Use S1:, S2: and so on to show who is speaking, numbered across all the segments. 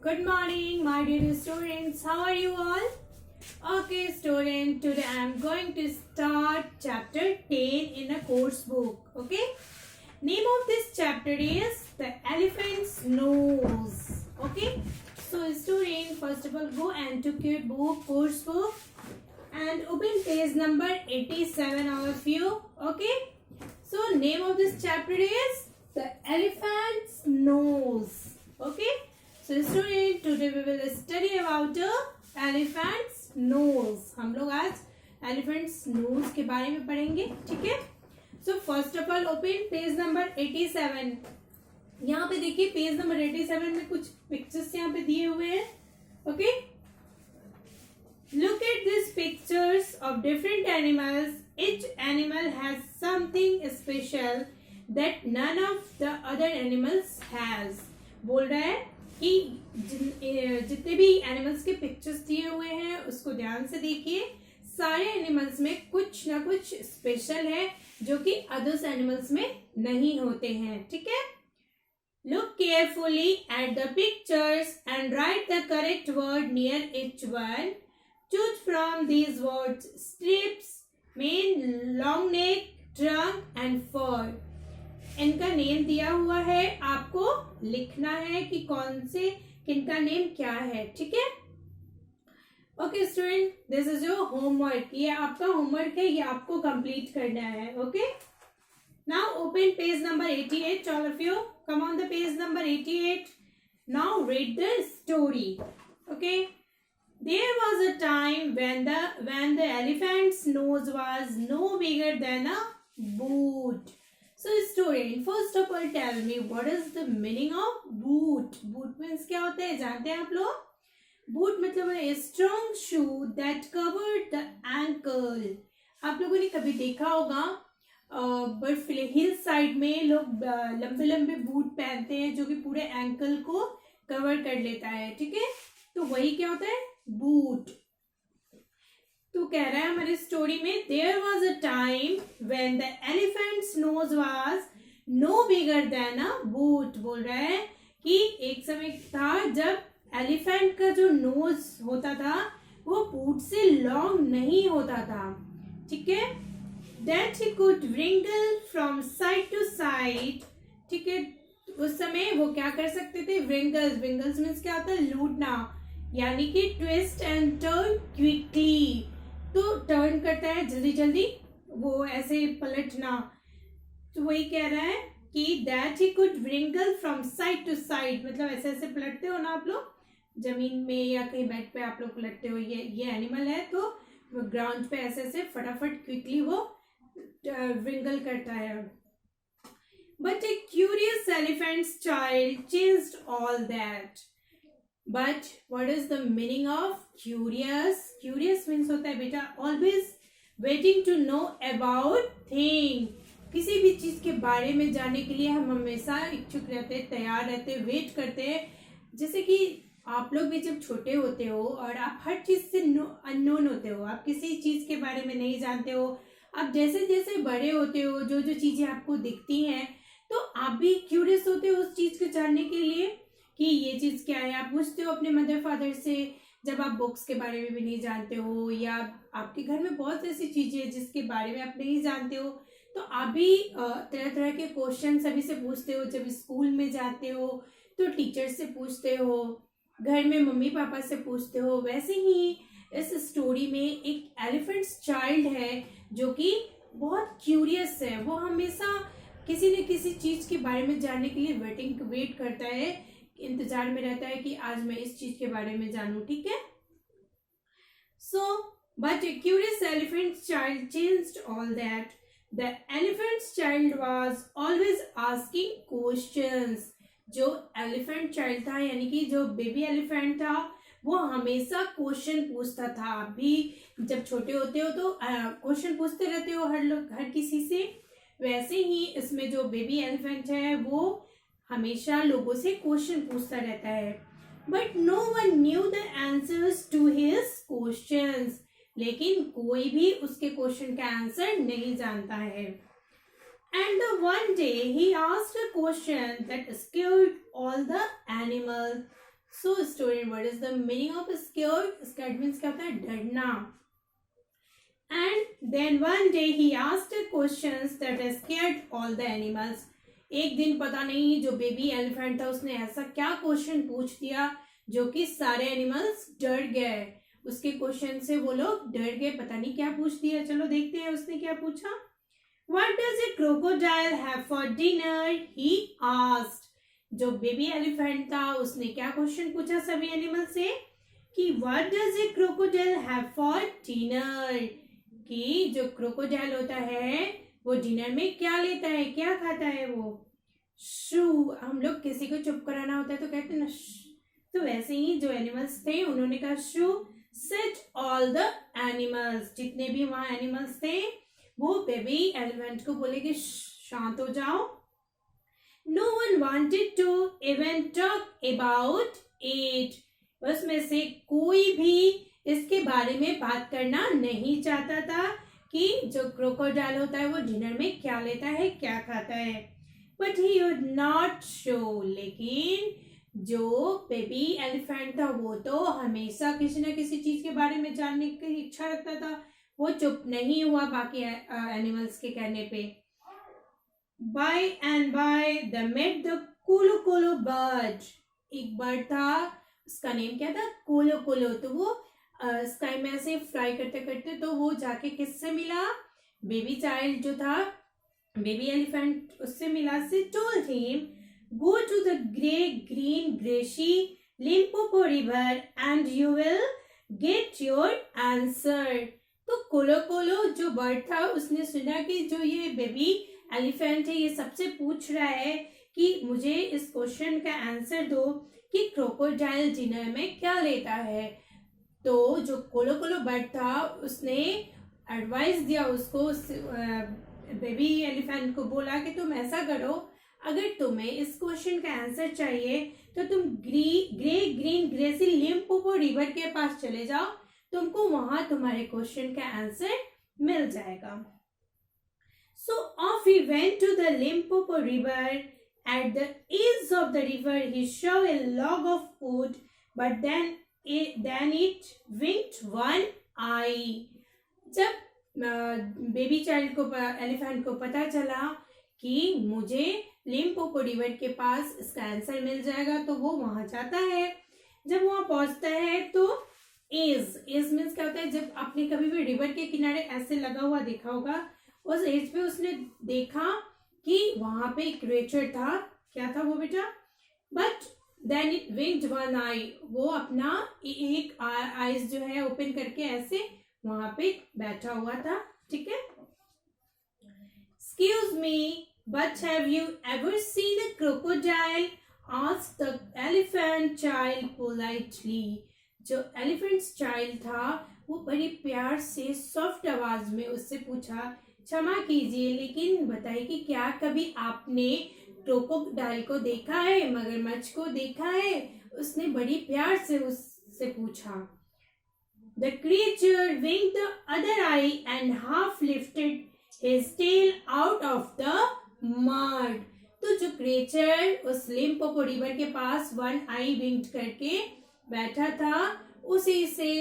S1: Good morning, my dear students. How are you all? Okay, student. Today I am going to start chapter 10 in a course book. Okay. Name of this chapter is The Elephant's Nose. Okay. So, student, first of all, go and took your book, course book, and open page number 87, all of you. Okay. So, name of this chapter is The Elephant's Nose. Okay. So student, today we will study about elephant's nose. हम लोग आज elephant's nose के बारे में पढ़ेंगे, ठीक है? So first of all, open page number 87. यहाँ पे देखिए पेज नंबर 87 में कुछ पिक्चर्स यहाँ पे दिए हुए हैं, okay? Look at these pictures of different animals. Each animal has something special that none of the other animals has. बोल रहा है कि जितने भी एनिमल्स के पिक्चर्स दिए हुए हैं उसको ध्यान से देखिए. सारे एनिमल्स में कुछ ना कुछ स्पेशल है जो कि अदर्स एनिमल्स में नहीं होते हैं, ठीक है? Look carefully at the pictures and write the correct word near each one. Choose from these words stripes, mane, long neck, trunk and fur. इनका नेम दिया हुआ है, आपको लिखना है कि कौन से किनका नेम क्या है, ठीक है? Okay student, this is your homework. ये आपका होमवर्क है, ये आपको कंप्लीट करना है. Okay, now open page number 88. All of you come on the page number 88. Now read the story. Okay, there was a time when the elephant's nose was no bigger than a boot. So student, first of all tell me what is the meaning of boot. Boot means क्या होता है, जानते हैं आप लोग? Boot मतलब है a strong shoe that covered the ankle. आप लोगों ने कभी देखा होगा बर्फ हिल साइड में लोग लंबे लंबे बूट पहनते हैं जो कि पूरे एंकल को कवर कर लेता है, ठीक है? तो वही क्या होता है, बूट. तो कह रहा है हमारी स्टोरी में, there was a time when the elephant's nose was no bigger than a boot. बोल रहा है कि एक समय था जब एलिफेंट का जो नोज होता था वो बूट से लॉन्ग नहीं होता था, ठीक है? That he could wriggle from side to side, ठीक है? उस समय वो क्या कर सकते थे, wriggles. wriggles मीन्स क्या होता है, लूटना, यानी कि ट्विस्ट एंड टर्न क्विकली. तो टर्न करता है जल्दी जल्दी, वो ऐसे पलटना. तो वही कह रहा है कि that he could wriggle from side to side, मतलब ऐसे ऐसे पलटते हो ना आप लोग जमीन में या कहीं बेड पे आप लोग पलटते हो. ये एनिमल है तो ग्राउंड पे ऐसे ऐसे फटाफट क्विकली वो wriggle करता है. But A curious elephants child changed all that. But what is the meaning of curious? Curious means होता है बेटा always waiting to know about thing. किसी भी चीज के बारे में जानने के लिए हम हमेशा इच्छुक रहते हैं, तैयार रहते हैं, वेट करते हैं. जैसे कि आप लोग भी जब छोटे होते हो और आप हर चीज से अननोन होते हो, आप किसी चीज के बारे में नहीं जानते हो, आप जैसे जैसे बड़े होते हो जो जो चीजें आपको दिखती हैं तो आप भी क्यूरियस होते हो उस चीज को जानने के लिए कि ये चीज क्या है. आप पूछते हो अपने मदर फादर से जब आप बुक्स के बारे में भी नहीं जानते हो, या आपके घर में बहुत ऐसी चीजें हैं जिसके बारे में आप नहीं जानते हो, तो आप भी तरह तरह के क्वेश्चन सभी से पूछते हो. जब स्कूल में जाते हो तो टीचर से पूछते हो, घर में मम्मी पापा से पूछते हो. वैसे ही इस स्टोरी में एक एलिफेंट्स चाइल्ड है जो कि बहुत क्यूरियस है. वो हमेशा किसी न किसी चीज के बारे में जानने के लिए वेट करता है, इंतजार में रहता है कि आज मैं इस चीज के बारे में जानूं, ठीक है? So but A curious elephant child changed all that. The elephant's child was always asking questions. जो एलिफेंट चाइल्ड था यानी कि जो बेबी एलिफेंट था वो हमेशा क्वेश्चन पूछता था. आप भी जब छोटे होते हो तो क्वेश्चन पूछते रहते हो हर किसी से. वैसे ही इसमें जो बेबी एलिफेंट है वो हमेशा लोगों से क्वेश्चन पूछता रहता है. But no one knew the answers to his questions. लेकिन कोई भी उसके क्वेश्चन का आंसर नहीं जानता है. And one day he asked a question that scared all the animals. So student, what is the meaning of scared? Scared means क्या होता है? डरना. And then one day he asked questions that scared all the animals. एक दिन पता नहीं जो baby elephant था उसने ऐसा क्या क्वेश्चन पूछ दिया जो कि सारे एनिमल्स डर गए. उसके क्वेश्चन से वो लोग डर गए. पता नहीं क्या पूछ दिया. चलो देखते हैं उसने क्या पूछा. What does a crocodile have for dinner? He asked. जो बेबी एलिफेंट था उसने क्या क्वेश्चन पूछा सभी एनिमल से कि What does a crocodile have for dinner? कि जो क्रोकोडाइल होता है वो डिनर में क्या लेता है, क्या खाता है वो. शू. हम लोग किसी को चुप कराना होता है तो कहते हैं ना. तो वैसे ही जो एनिमल्स थे उन्होंने कहा shoo. Sit all the animals. जितने भी वहां एनिमल्स थे वो बेबी एलिफेंट को बोले कि शांत हो जाओ. No one wanted to even talk about it. उसमें से कोई भी इसके बारे में बात करना नहीं चाहता था कि जो क्रोकोडाइल होता है वो डिनर में क्या लेता है, क्या खाता है. But he would not show. लेकिन जो बेबी एलिफेंट था वो तो हमेशा किसी न किसी चीज के बारे में जानने की इच्छा रखता था. वो चुप नहीं हुआ बाकी एनिमल्स के कहने पे. By and by they met the कोलो कोलो बर्ड. एक बर्ड था उसका नेम क्या था? कोलो कोलो. तो वो स्काई में ऐसे फ्लाई करते करते तो वो जाके किससे मिला? बेबी चाइल्ड जो था बेबी एलिफेंट उससे मिला. से told him go to the green grassy Limpopo river and you will get your answer. तो कोलो कोलो जो बर्ड था उसने सुना कि जो ये बेबी एलिफेंट है ये सबसे पूछ रहा है कि मुझे इस क्वेश्चन का आंसर दो कि क्रोकोडाइल डिनर में क्या लेता है. तो जो कोलो कोलो बर्ड था उसने एडवाइस दिया उसको. बेबी एलिफेंट को बोला कि तुम ऐसा करो, अगर तुम्हें इस क्वेश्चन का आंसर चाहिए तो तुम ग्रीन ग्रेसी लिम्पोपो रिवर के पास चले जाओ. तुमको वहां तुम्हारे क्वेश्चन का आंसर मिल जाएगा. So off he went to the Limpopo river. At the edge of the river he saw a log of wood, but then it winked one eye. जब baby child को एलिफेंट को पता चला कि मुझे Limpopo river के पास इसका answer मिल जाएगा तो वो वहां जाता है. जब वहां पहुंचता है तो एज मीन्स क्या होता है? जब आपने कभी भी रिवर के किनारे ऐसे लगा हुआ देखा होगा, उस एज पे उसने देखा कि वहां पे एक क्रिएचर था. क्या था वो बेटा? बट देन इट विंक्ड वन आई. वो अपना एक आईज जो है ओपन करके ऐसे वहां पे बैठा हुआ था. ठीक है. Excuse me, but have you ever seen a crocodile? Asked the elephant child politely. जो एलिफेंट चाइल्ड था वो बड़ी प्यार से सॉफ्ट आवाज में उससे पूछा, क्षमा कीजिए लेकिन बताइए कि क्या कभी आपने क्रोकोडाइल को देखा है, मगरमच्छ को देखा है? उसने बड़ी प्यार से उससे पूछा. The creature winked the other eye and half lifted his tail out of the mud. तो जो क्रिएचर उस लिम्पोपो रिवर के पास वन आई विंक्ड करके बैठा था उसी से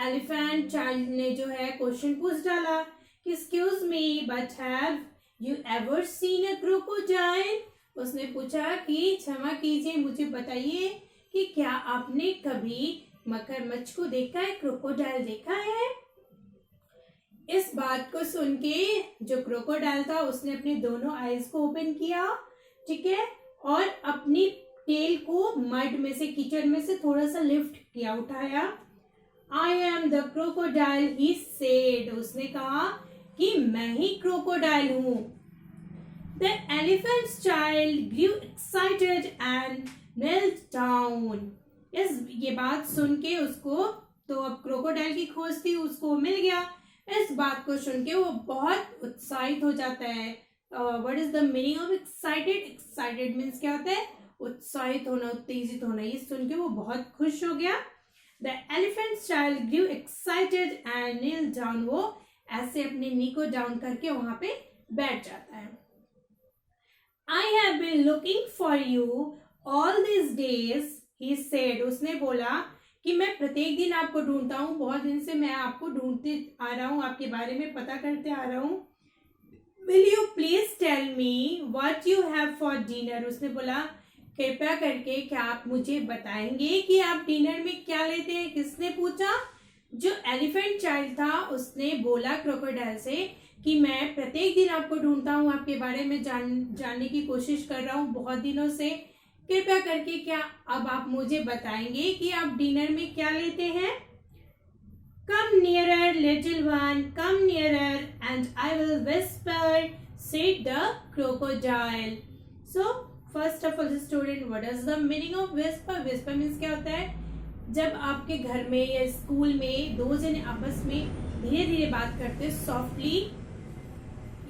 S1: एलिफेंट चाइल्ड ने जो है क्वेश्चन पूछ डाला कि excuse me but have you ever seen a crocodile. उसने पूछा कि क्षमा कीजिए मुझे बताइए कि क्या आपने कभी मगरमच्छ को देखा है, क्रोकोडाइल देखा है? इस बात को सुन के जो क्रोकोडाइल था उसने अपने दोनों आईज को ओपन किया. ठीक है. और अपनी टेल को मड में से कीचड़ में से थोड़ा सा लिफ्ट किया, उठाया. I am the crocodile he said. उसने कहा कि मैं ही क्रोकोडाइल हूं. The elephant's child grew excited and knelt down. ये बात सुन के उसको तो अब क्रोकोडाइल की खोज थी, उसको मिल गया. इस बात को सुन के वो बहुत उत्साहित हो जाता है. What is the meaning of excited? Excited means क्या होता है? उत्साहित होना, उत्तेजित होना. ये सुन के वो बहुत खुश हो गया. The elephant child grew excited and kneel down. वो ऐसे अपने नी को डाउन करके वहां पे बैठ जाता है. I have been looking for you all this days. He said, उसने बोला कि मैं प्रत्येक दिन आपको ढूंढता हूँ, बहुत दिन से मैं आपको ढूंढते आ रहा हूँ, आपके बारे में पता करते आ रहा हूँ। Will you please tell me what you have for dinner, उसने बोला कृपया करके क्या आप मुझे बताएंगे कि आप डिनर में क्या लेते हैं। किसने पूछा? जो एलिफेंट चाइल्ड था उसने बोला क्रोकोडाइल से कि मैं प्रत्येक दिन आपको ढूंढता हूँ, आपके बारे में जानने की कोशिश कर रहा हूँ बहुत दिनों से, कृपया करके क्या अब आप मुझे बताएंगे कि आप डिनर में क्या लेते हैं। Come nearer, little one, come nearer, and I will whisper, said the crocodile. So, first of all, the student, what is the meaning of whisper? Whisper means क्या होता है? जब आपके घर में या स्कूल में दो जने आपस में धीरे धीरे बात करते हैं, सॉफ्टली,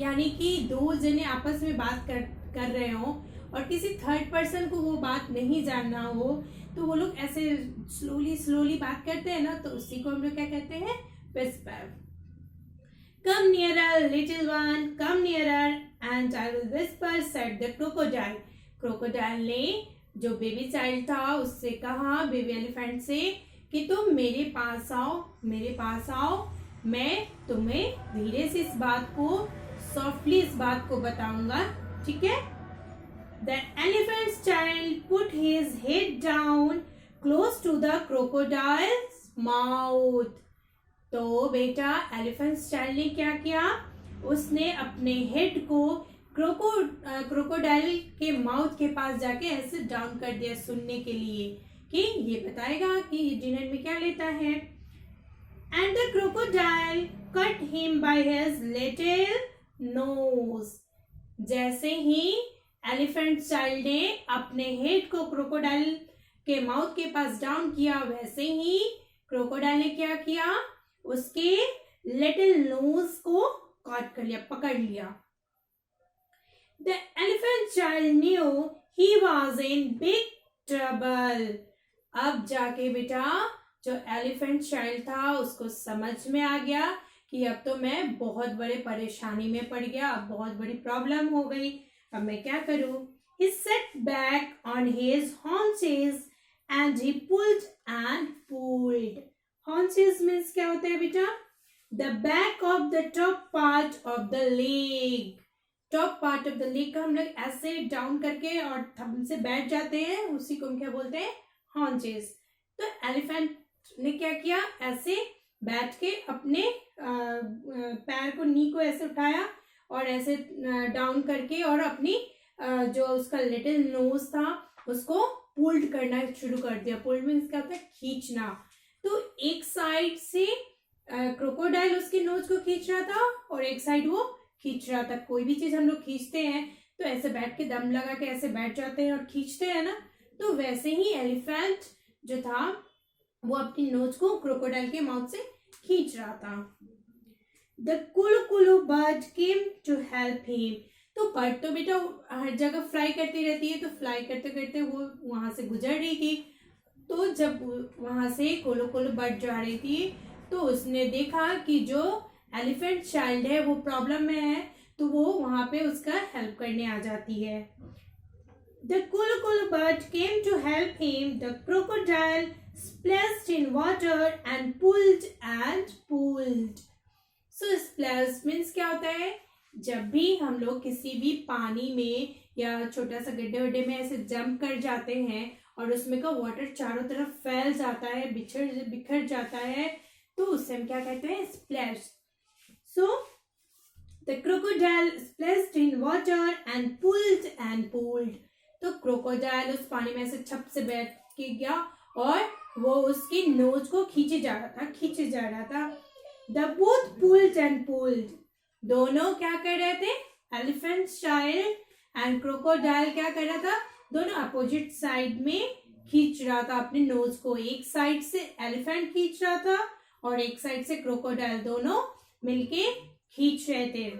S1: यानी कि दो जने आपस में बात कर रहे हो और किसी थर्ड पर्सन को वो बात नहीं जानना हो, तो वो लोग ऐसे स्लोली स्लोली बात करते हैं ना, तो उसी को हम लोग क्या कहते हैं? Whisper. Come nearer little one, come nearer and I will whisper, said the crocodile. Crocodile ने जो बेबी चाइल्ड था उससे कहा, बेबी एलिफेंट से, कि तुम मेरे पास आओ, मेरे पास आओ, मैं तुम्हें धीरे से इस बात को, सॉफ्टली इस बात को बताऊंगा, ठीक है। The elephant's child put his head down close to the crocodile's mouth. तो बेटा एलिफेंट्स चाइल्ड ने क्या किया? उसने अपने हेड को क्रोकोडाइल के माउथ के पास जाके ऐसे डाउन कर दिया, सुनने के लिए कि ये बताएगा कि डिनर में क्या लेता है। And the crocodile cut him by his little nose. जैसे ही एलिफेंट चाइल्ड ने अपने हेड को क्रोकोडाइल के माउथ के पास डाउन किया, वैसे ही क्रोकोडाइल ने क्या किया? उसके लिटिल नोज को काट कर लिया, पकड़ लिया। The elephant child knew he was in big trouble. अब जाके बेटा जो एलिफेंट चाइल्ड था उसको समझ में आ गया कि अब तो मैं बहुत बड़े परेशानी में पड़ गया, अब बहुत बड़ी प्रॉब्लम हो गई, अब मैं क्या करूं? He sat back on his haunches and he pulled and pulled. Haunches means क्या होता है बेटा? The back of the top part of the leg. Top part of the leg का हम लोग ऐसे डाउन करके और थंब से बैठ जाते हैं, उसी को हम क्या बोलते हैं? haunches. तो एलिफेंट ने क्या किया? ऐसे बैठ के अपने पैर को, नी को ऐसे उठाया और ऐसे डाउन करके और अपनी जो उसका लिटिल नोज था उसको पुल्ड करना शुरू कर दिया। पुल्ड मीन्स क्या होता है? खींचना। तो एक साइड से क्रोकोडाइल उसके नोज को खींच रहा था और एक साइड वो खींच रहा था। कोई भी चीज हम लोग खींचते हैं तो ऐसे बैठ के दम लगा के ऐसे बैठ जाते हैं और खींचते हैं ना, तो वैसे ही एलिफेंट जो था वो अपनी नोज को क्रोकोडाइल के माउथ से खींच रहा था। The Kullu bird came to help him. तो बर्ड तो बेटा हर जगह फ्लाई करती रहती है, तो फ्लाई करते करते वो वहां से गुजर रही थी। तो जब वहां से कुलू बर्ड जा रही थी तो उसने देखा कि जो एलिफेंट चाइल्ड है वो प्रॉब्लम में है, तो वो वहां पे उसका हेल्प करने आ जाती है। The Kullu bird came to help him. The crocodile splashed in water and pulled and pulled. So splash means क्या होता है? जब भी हम लोग किसी भी पानी में या छोटा सा गड्ढे वड्ढे में ऐसे जंप कर जाते हैं और उसमें का वाटर चारों तरफ फैल जाता है, बिखर जाता है, तो उससे हम क्या कहते हैं? Splash. So the crocodile splashed in water and pulled. तो क्रोकोडाइल उस पानी में ऐसे छप से बैठ के गया और वो उसकी नोज को खींचे जा रहा था। The both pulled and pulled. दोनों क्या कर रहे थे? एलिफेंट चाइल्ड एंड क्रोकोडाइल क्या कर रहा था? दोनों अपोजिट साइड में खींच रहा था अपने नोज को। एक साइड से एलिफेंट खींच रहा था और एक साइड से क्रोकोडाइल, दोनों मिलके खींच रहे थे।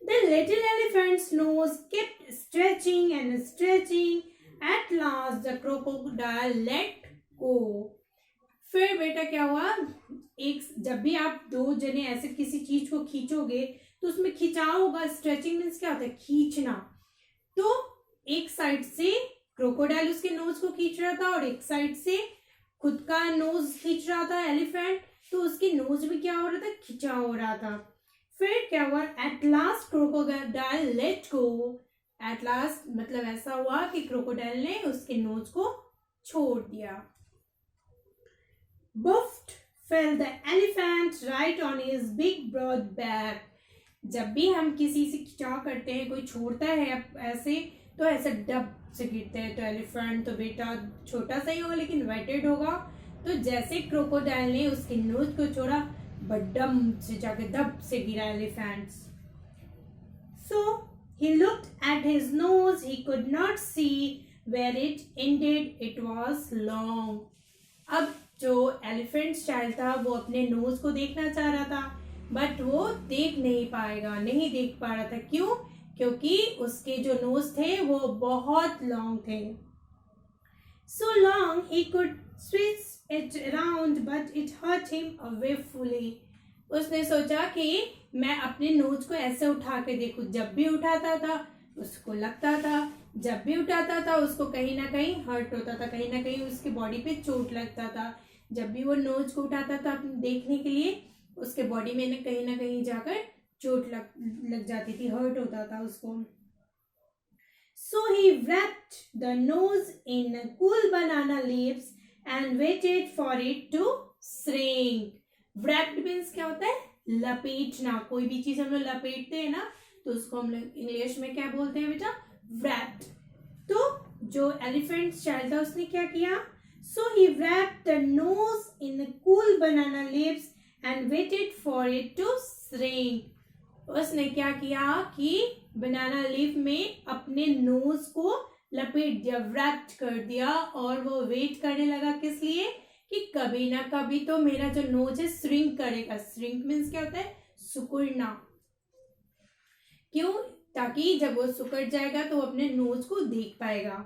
S1: The little elephant's nose kept stretching and stretching. At last the crocodile let go. फिर बेटा क्या हुआ? जब भी आप दो जने ऐसे किसी चीज को खींचोगे तो उसमें खिंचाव होगा। स्ट्रेचिंग मीन्स क्या होता है? खींचना। तो एक साइड से क्रोकोडाइल उसके नोज को खींच रहा था और एक साइड से खुद का नोज खींच रहा था एलिफेंट, तो उसकी नोज भी क्या हो रहा था, खिंचा हो रहा था। फिर क्या हुआ, at last crocodile let go. At last मतलब ऐसा हुआ कि क्रोकोडाइल ने उसके नोज को छोड़ दिया। बुफ्ट fell the elephant right on his big broad back. जब भी हम किसी से खिंचाव करते हैं, कोई छोड़ता है ऐसे, तो ऐसे डब से गिरते हैं। तो एलिफेंट तो बेटा छोटा सा ही होगा लेकिन वेटेड होगा, तो जैसे क्रोकोडाइल ने उसके नोज को छोड़ा, बड्डम से जाके दब से गिरा elephant. So he looked at his nose, he could not see where it ended, it was long. अब जो एलिफेंट चाइल्ड था वो अपने नोज को देखना चाह रहा था, बट वो नहीं देख पा रहा था। क्यों? क्योंकि उसके जो नोज थे वो बहुत लॉन्ग थे। So long he could switch it around but it hurt him awfully. उसने सोचा कि मैं अपने नोज को ऐसे उठा के देखूं। जब भी उठाता था उसको लगता था, जब भी उठाता था उसको कहीं ना कहीं हर्ट होता था, कहीं ना कहीं उसकी बॉडी पे चोट लगता था। जब भी वो नोज को उठाता था देखने के लिए, उसके बॉडी में ना कहीं जाकर चोट लग जाती थी, हर्ट होता था उसको। So he wrapped the nose in cool banana leaves and waited for it to shrink. Wrapped means क्या होता है, लपेटना। कोई भी चीज हम लोग लपेटते हैं ना, तो उसको हम लोग इंग्लिश में क्या बोलते हैं बेटा, wrapped। तो जो एलिफेंट चाइल्ड था उसने क्या किया, so he wrapped the nose in cool banana leaves and waited for it to shrink. उसने क्या किया कि बनाना लीफ में अपने नोज को लपेट दिया, व्रैप्ड कर दिया, और वो वेट करने लगा किस लिए, कि कभी ना कभी तो मेरा जो नोज है श्रिंक करेगा। श्रिंक मीन्स क्या होता है, सिकुड़ना। क्यों? ताकि जब वो सिकुड़ जाएगा तो वो अपने नोज को देख पाएगा।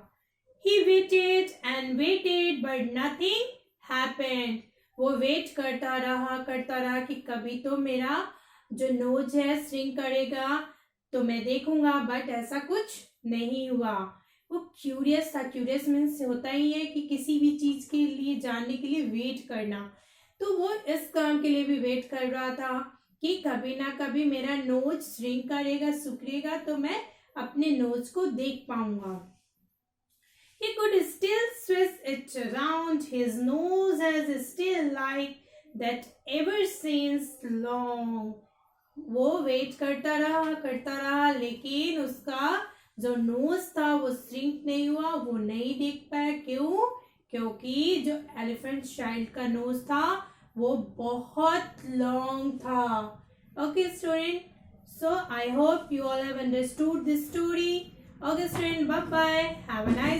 S1: He waited and waited but nothing happened. वो वेट करता रहा कि कभी तो मेरा जो नोज है श्रिंक करेगा तो मैं देखूंगा, बट ऐसा कुछ नहीं हुआ। वो क्यूरियस था। क्यूरियस मीन्स होता ही है कि किसी भी चीज के लिए जानने के लिए वेट करना। तो वो इस काम के लिए भी वेट कर रहा था कि कभी ना कभी मेरा नोज श्रिंक करेगा, सिकुड़ेगा, तो मैं अपने नोज को देख पाऊंगा। He could still switch it around. His nose has still like that ever since long. वो वेट करता रहा लेकिन उसका जो नोज था वो श्रिंक नहीं हुआ, वो नहीं देख पाया। क्यों? क्योंकि जो एलिफेंट चाइल्ड का नोज था वो बहुत लॉन्ग था। Okay student, so I hope you all have understood this story. Okay student, bye bye, have a nice